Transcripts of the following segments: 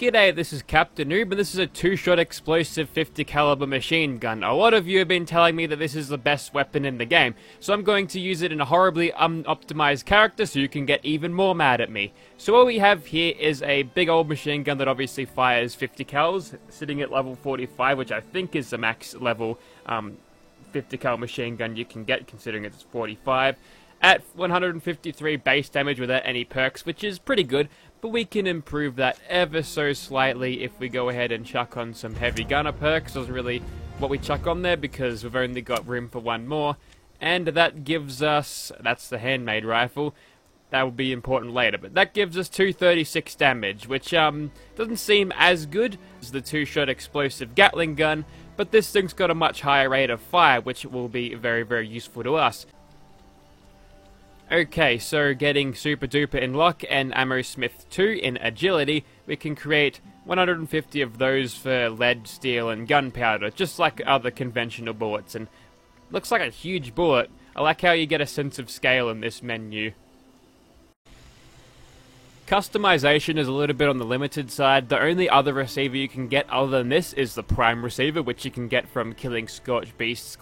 G'day, this is Captain Noob, and this is a two-shot explosive 50 caliber machine gun. A lot of you have been telling me that this is the best weapon in the game, so I'm going to use it in a horribly unoptimized character so you can get even more mad at me. So what we have here is a big old machine gun that obviously fires 50 cals, sitting at level 45, which I think is the max level 50 cal machine gun you can get, considering it's 45. At 153 base damage without any perks, which is pretty good, but we can improve that ever so slightly if we go ahead and chuck on some heavy gunner perks. Doesn't really what we chuck on there because we've only got room for one more, and that gives us, that's the handmade rifle, that will be important later, but that gives us 236 damage, which doesn't seem as good as the two-shot explosive Gatling gun, but this thing's got a much higher rate of fire, which will be very, very useful to us. Okay, so getting Super Duper in Luck and Ammo Smith 2 in Agility, we can create 150 of those for lead, steel, and gunpowder, just like other conventional bullets, and looks like a huge bullet. I like how you get a sense of scale in this menu. Customization is a little bit on the limited side. The only other receiver you can get other than this is the Prime receiver, which you can get from killing Scorch Beast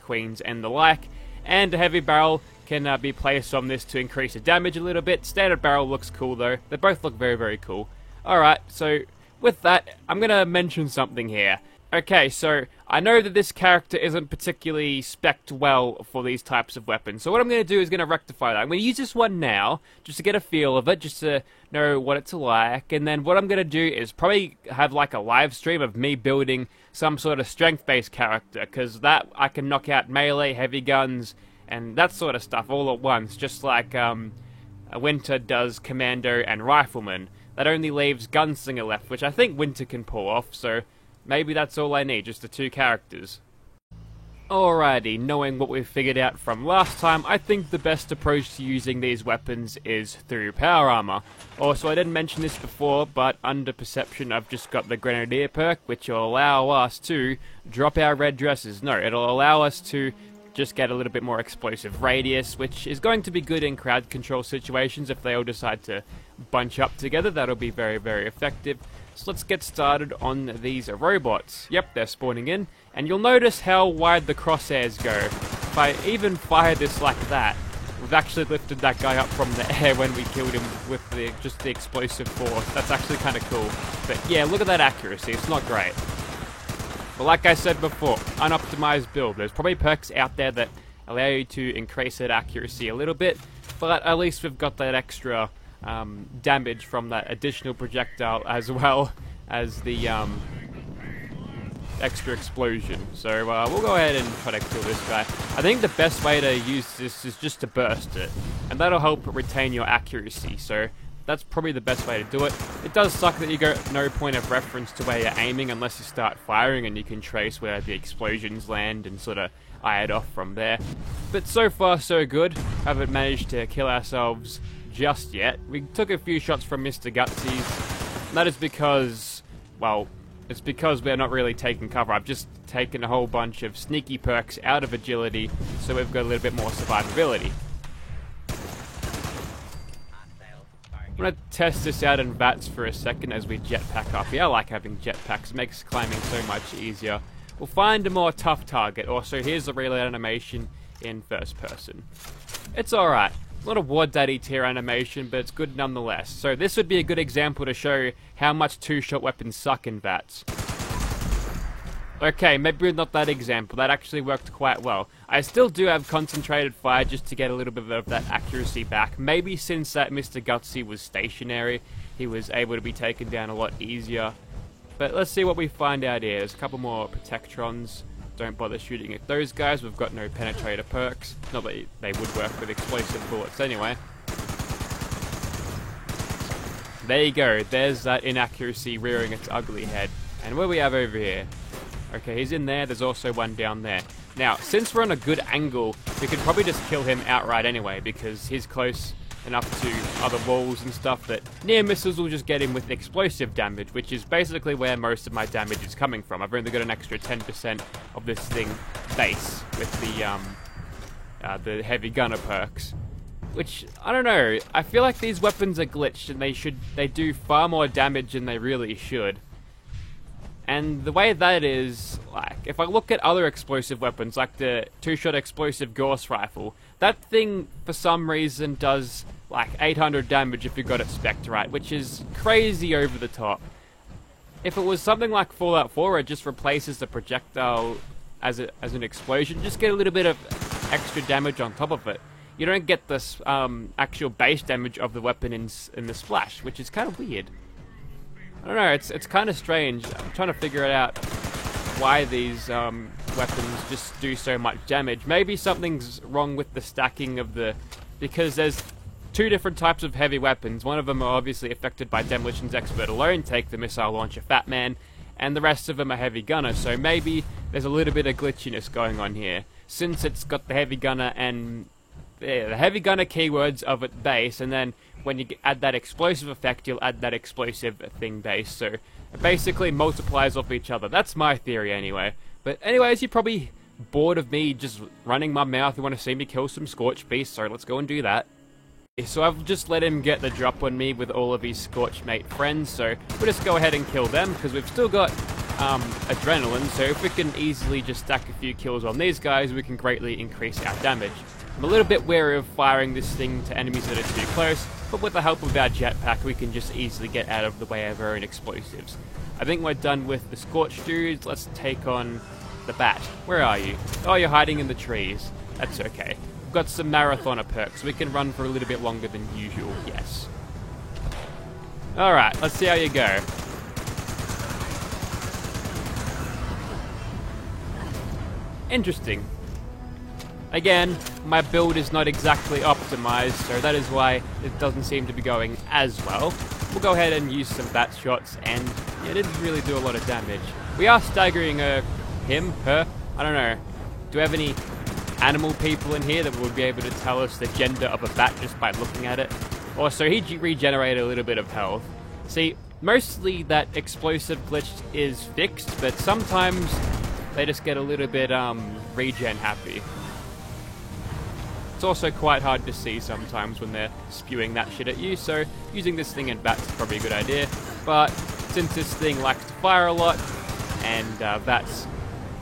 Queens, and the like, and a heavy barrel can be placed on this to increase the damage a little bit. Standard barrel looks cool though. They both look very, very cool. Alright, so with that, I'm going to mention something here. Okay, so I know that this character isn't particularly spec'd well for these types of weapons, so what I'm going to do is going to rectify that. I'm going to use this one now, just to get a feel of it, just to know what it's like, and then what I'm going to do is probably have like a live stream of me building some sort of strength-based character, because that I can knock out melee, heavy guns, and that sort of stuff all at once, just like Winter does Commando and Rifleman. That only leaves Gunslinger left, which I think Winter can pull off, so maybe that's all I need, just the two characters. Alrighty, knowing what we've figured out from last time, I think the best approach to using these weapons is through power armor. Also, I didn't mention this before, but under Perception I've just got the Grenadier perk, which will allow us to drop our red dresses. No, it'll allow us to just get a little bit more explosive radius, which is going to be good in crowd control situations. If they all decide to bunch up together, that'll be very, very effective. So let's get started on these robots. Yep, they're spawning in, and you'll notice how wide the crosshairs go. If I even fire this like that, we've actually lifted that guy up from the air when we killed him with just the explosive force. That's actually kind of cool. But yeah, look at that accuracy, it's not great. But like I said before, unoptimized build. There's probably perks out there that allow you to increase that accuracy a little bit, but at least we've got that extra damage from that additional projectile as well as the extra explosion. So we'll go ahead and try to kill this guy. I think the best way to use this is just to burst it, and that'll help retain your accuracy. So that's probably the best way to do it. It does suck that you got no point of reference to where you're aiming unless you start firing and you can trace where the explosions land and sort of eye it off from there. But so far so good. Haven't managed to kill ourselves just yet. We took a few shots from Mr. Gutsies. That is because, well, it's because we're not really taking cover. I've just taken a whole bunch of sneaky perks out of agility, so we've got a little bit more survivability. I'm going to test this out in VATS for a second as we jetpack up here. I like having jetpacks, it makes climbing so much easier. We'll find a more tough target. Also, here's the reload animation in first person. It's alright. Not a War Daddy tier animation, but it's good nonetheless. So this would be a good example to show how much two-shot weapons suck in VATS. Okay, maybe not that example. That actually worked quite well. I still do have concentrated fire just to get a little bit of that accuracy back. Maybe since that Mr. Gutsy was stationary, he was able to be taken down a lot easier. But let's see what we find out here. There's a couple more Protectrons. Don't bother shooting at those guys. We've got no penetrator perks. Not that they would work with explosive bullets anyway. There you go. There's that inaccuracy rearing its ugly head. And what do we have over here? Okay, he's in there. There's also one down there. Now, since we're on a good angle, we could probably just kill him outright anyway, because he's close enough to other walls and stuff that near misses will just get him with explosive damage, which is basically where most of my damage is coming from. I've only got an extra 10% of this thing base with the heavy gunner perks. which, I don't know, I feel like these weapons are glitched and they do far more damage than they really should. And the way that is, like, if I look at other explosive weapons, like the two-shot explosive Gauss rifle, that thing, for some reason, does, like, 800 damage if you got it spec'd right, which is crazy over the top. If it was something like Fallout 4, where it just replaces the projectile as an explosion, just get a little bit of extra damage on top of it. You don't get this actual base damage of the weapon in the splash, which is kind of weird. I don't know, it's kind of strange. I'm trying to figure it out why these weapons just do so much damage. Maybe something's wrong with the stacking of the... because there's two different types of heavy weapons. One of them are obviously affected by Demolition's Expert alone, take the missile launcher Fat Man, and the rest of them are heavy gunner, so maybe there's a little bit of glitchiness going on here. Since it's got the heavy gunner and the heavy gunner keywords of its base, and then when you add that explosive effect, you'll add that explosive thing base, so it basically multiplies off each other. That's my theory anyway. But anyways, you're probably bored of me just running my mouth. You want to see me kill some Scorch Beasts, so let's go and do that. So I've just let him get the drop on me with all of his Scorchmate friends, so we'll just go ahead and kill them, because we've still got adrenaline, so if we can easily just stack a few kills on these guys, we can greatly increase our damage. I'm a little bit wary of firing this thing to enemies that are too close, but with the help of our jetpack, we can just easily get out of the way of our own explosives. I think we're done with the Scorch dudes. Let's take on the Bat. Where are you? Oh, you're hiding in the trees. That's okay. We've got some Marathoner perks, so we can run for a little bit longer than usual, yes. Alright, let's see how you go. Interesting. Again, my build is not exactly optimized, so that is why it doesn't seem to be going as well. We'll go ahead and use some bat shots, and yeah, it didn't really do a lot of damage. We are staggering him, her, I don't know. Do we have any animal people in here that would be able to tell us the gender of a bat just by looking at it? Also, he regenerated a little bit of health. See, mostly that explosive glitch is fixed, but sometimes they just get a little bit regen happy. It's also quite hard to see sometimes when they're spewing that shit at you, so using this thing in bats is probably a good idea. But since this thing likes to fire a lot, and bats'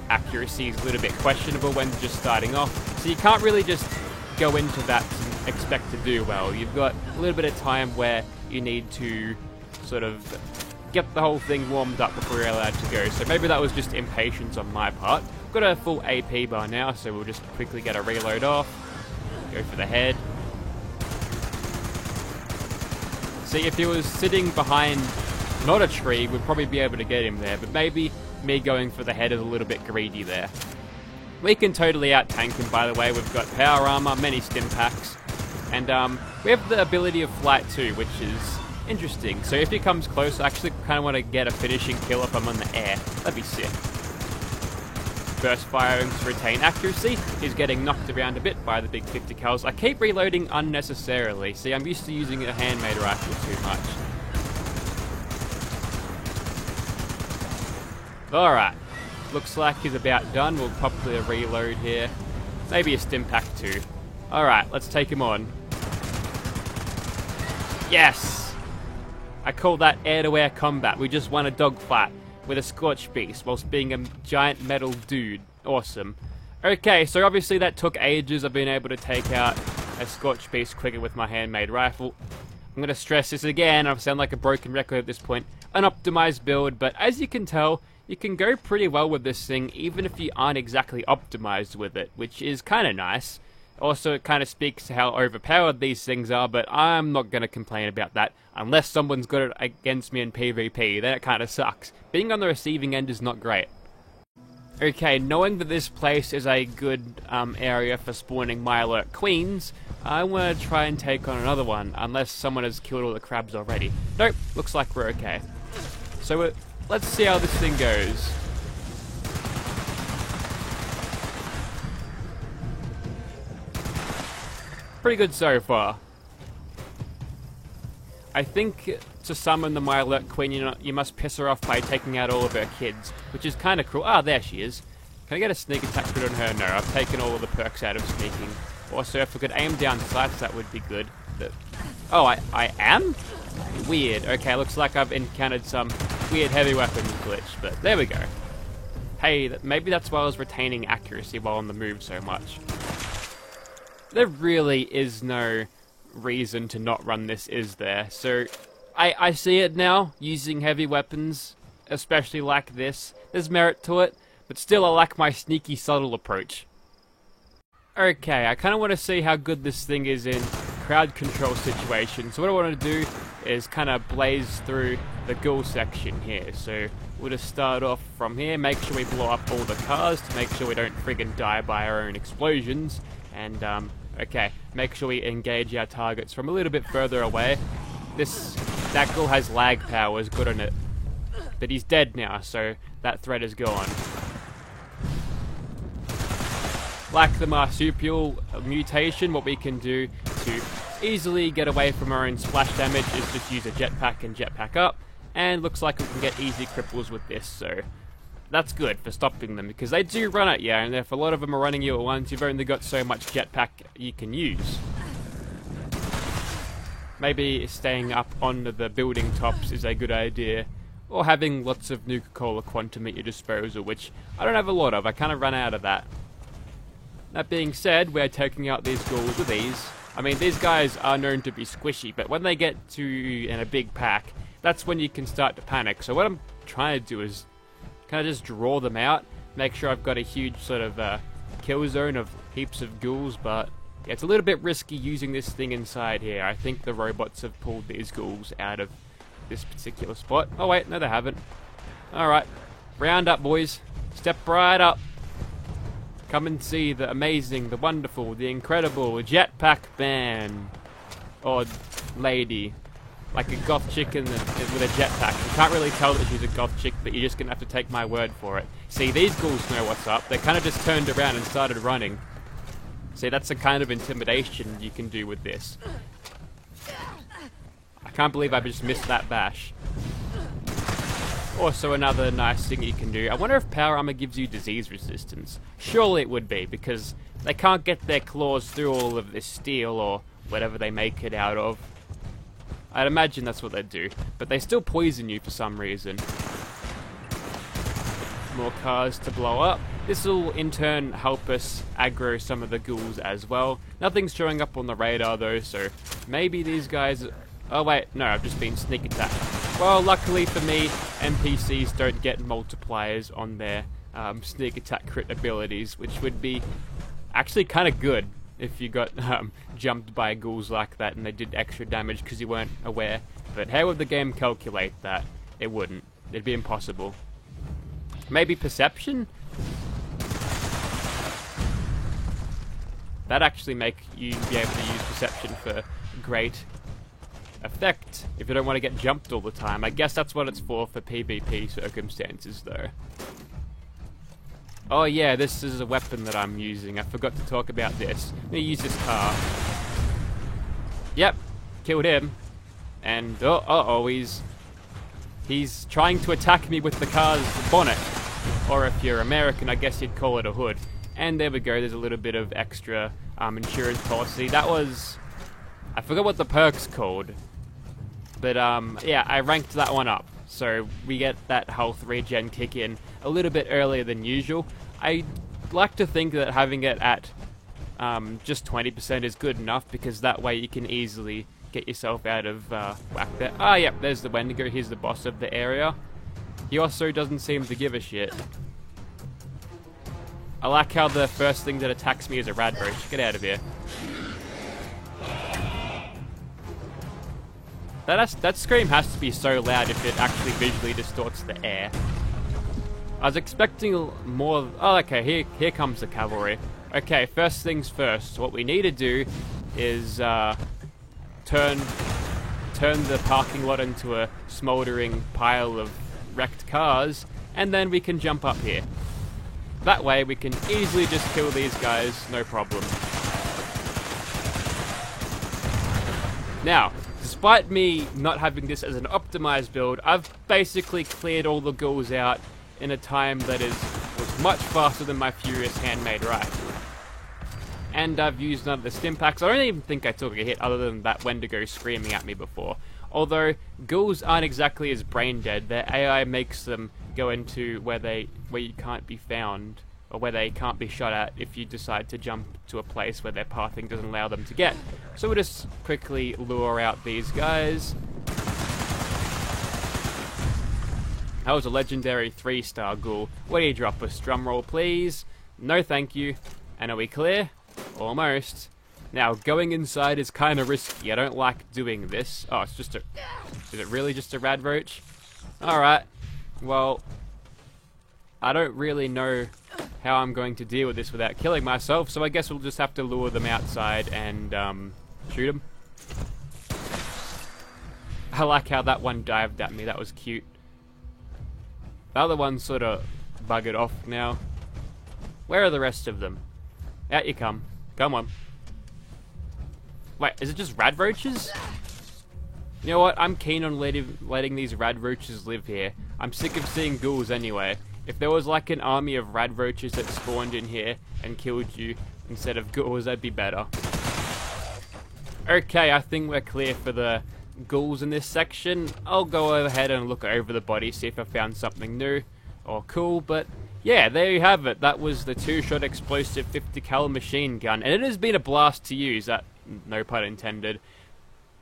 accuracy is a little bit questionable when just starting off, so you can't really just go into bats and expect to do well. You've got a little bit of time where you need to sort of get the whole thing warmed up before you're allowed to go, so maybe that was just impatience on my part. We've got a full AP bar now, so we'll just quickly get a reload off. Go for the head. See, if he was sitting behind not a tree, we'd probably be able to get him there, but maybe me going for the head is a little bit greedy there. We can totally out-tank him, by the way. We've got power armor, many stim packs, and we have the ability of flight too, which is interesting. So if he comes close, I actually kind of want to get a finishing kill if I'm on the air. That'd be sick. Burst firing to retain accuracy. He's getting knocked around a bit by the big 50 cals. I keep reloading unnecessarily. See, I'm used to using a handmade rifle too much. Alright. Looks like he's about done. We'll pop the reload here. Maybe a stim pack too. Alright, let's take him on. Yes! I call that air-to-air combat. We just won a dogfight with a Scorch Beast whilst being a giant metal dude. Awesome. Okay, so obviously that took ages. I've been able to take out a Scorch Beast quicker with my handmade rifle. I'm going to stress this again. I sound like a broken record at this point. An optimized build, but as you can tell, you can go pretty well with this thing even if you aren't exactly optimized with it, which is kind of nice. Also, it kind of speaks to how overpowered these things are, but I'm not going to complain about that unless someone's got it against me in PvP. Then it kind of sucks. Being on the receiving end is not great. Okay, knowing that this place is a good area for spawning Mirelurk Queens, I want to try and take on another one, unless someone has killed all the crabs already. Nope, looks like we're okay. So let's see how this thing goes. Pretty good so far. I think to summon the Mirelurk Queen, you must piss her off by taking out all of her kids, which is kind of cruel. Ah, there she is. Can I get a sneak attack crit on her? No, I've taken all of the perks out of sneaking. Also, if we could aim down sights, that would be good. But, oh, I am? Weird. Okay, looks like I've encountered some weird heavy weapons glitch, but there we go. Hey, maybe that's why I was retaining accuracy while on the move so much. There really is no reason to not run this, is there? So, I see it now, using heavy weapons, especially like this. There's merit to it, but still I like my sneaky, subtle approach. Okay, I kind of want to see how good this thing is in crowd control situations. So what I want to do is kind of blaze through the ghoul section here. So we'll just start off from here, make sure we blow up all the cars to make sure we don't friggin' die by our own explosions. And, okay, make sure we engage our targets from a little bit further away. That ghoul has lag powers, good on it. But he's dead now, so that threat is gone. Like the marsupial mutation, what we can do to easily get away from our own splash damage is just use a jetpack and jetpack up, and looks like we can get easy cripples with this, so that's good for stopping them, because they do run at you, and if a lot of them are running you at once, you've only got so much jetpack you can use. Maybe staying up on the building tops is a good idea, or having lots of Nuka-Cola Quantum at your disposal, which I don't have a lot of, I kind of run out of that. That being said, we're taking out these ghouls with ease. I mean, these guys are known to be squishy, but when they get to in a big pack, that's when you can start to panic. So what I'm trying to do is kind of just draw them out, make sure I've got a huge sort of kill zone of heaps of ghouls, but yeah, it's a little bit risky using this thing inside here. I think the robots have pulled these ghouls out of this particular spot. Oh wait, no they haven't. Alright, round up boys, step right up. Come and see the amazing, the wonderful, the incredible Jetpack Man. Or lady. Like a goth chick with a jetpack. You can't really tell that she's a goth chick, but you're just going to have to take my word for it. See, these ghouls know what's up. They kind of just turned around and started running. See, that's the kind of intimidation you can do with this. I can't believe I just missed that bash. Also, another nice thing you can do. I wonder if power armor gives you disease resistance. Surely it would be, because they can't get their claws through all of this steel or whatever they make it out of. I'd imagine that's what they'd do, but they still poison you for some reason. More cars to blow up. This will in turn help us aggro some of the ghouls as well. Nothing's showing up on the radar though, so maybe these guys... Oh wait, no, I've just been sneak attacked. Well, luckily for me, NPCs don't get multipliers on their sneak attack crit abilities, which would be actually kind of good if you got jumped by ghouls like that and they did extra damage because you weren't aware. But how would the game calculate that? It wouldn't. It'd be impossible. Maybe perception? That'd actually make you be able to use perception for great effect if you don't want to get jumped all the time. I guess that's what it's for PvP circumstances though. Oh yeah, this is a weapon that I'm using. I forgot to talk about this. I'm gonna use this car. Yep, killed him. And uh-oh, he's trying to attack me with the car's bonnet. Or if you're American, I guess you'd call it a hood. And there we go, there's a little bit of extra insurance policy. That was... I forgot what the perk's called. But yeah, I ranked that one up. So we get that health regen kick in a little bit earlier than usual. I like to think that having it at just 20% is good enough, because that way you can easily get yourself out of whack there. Ah, yep, there's the Wendigo. He's the boss of the area. He also doesn't seem to give a shit. I like how the first thing that attacks me is a Radroach. Get out of here. That scream has to be so loud if it actually visually distorts the air. I was expecting more... Oh, okay, here comes the cavalry. Okay, first things first. What we need to do is turn the parking lot into a smouldering pile of wrecked cars, and then we can jump up here. That way we can easily just kill these guys, no problem. Now, despite me not having this as an optimized build, I've basically cleared all the ghouls out in a time that was much faster than my Furious handmade rifle. and I've used none of the stim packs. I don't even think I took a hit other than that Wendigo screaming at me before. Although ghouls aren't exactly as brain dead, their AI makes them go into where you can't be found, or where they can't be shot at if you decide to jump to a place where their pathing doesn't allow them to get. So we'll just quickly lure out these guys. That was a legendary 3-star ghoul. What do you drop us? Drumroll, please. No thank you. And are we clear? Almost. Now, going inside is kind of risky. I don't like doing this. Oh, it's just a... Is it really just a rad roach? Alright. Well, I don't really know how I'm going to deal with this without killing myself, so I guess we'll just have to lure them outside and, shoot them. I like how that one dived at me. That was cute. The other one's sort of buggered off now. Where are the rest of them? Out you come. Come on. Wait, is it just rad roaches? You know what? I'm keen on letting these rad roaches live here. I'm sick of seeing ghouls anyway. If there was like an army of rad roaches that spawned in here and killed you instead of ghouls, that'd be better. Okay, I think we're clear for the ghouls in this section. I'll go ahead and look over the body, see if I found something new or cool, but yeah, there you have it. That was the 2-shot explosive 50 cal machine gun, and it has been a blast to use, that no pun intended.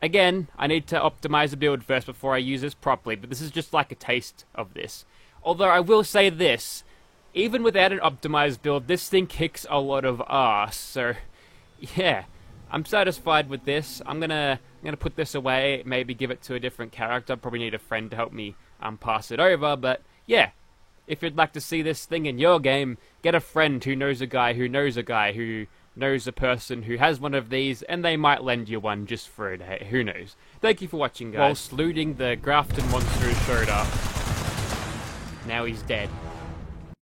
Again, I need to optimize the build first before I use this properly, but this is just like a taste of this. Although I will say this, even without an optimized build, this thing kicks a lot of ass, so yeah. I'm satisfied with this. I'm gonna put this away, maybe give it to a different character. Probably need a friend to help me pass it over, but yeah. If you'd like to see this thing in your game, get a friend who knows a guy who knows a guy who knows a person who has one of these, and they might lend you one just for a day. Who knows? Thank you for watching, guys. Whilst looting, the Grafton monster has showed up. Now he's dead.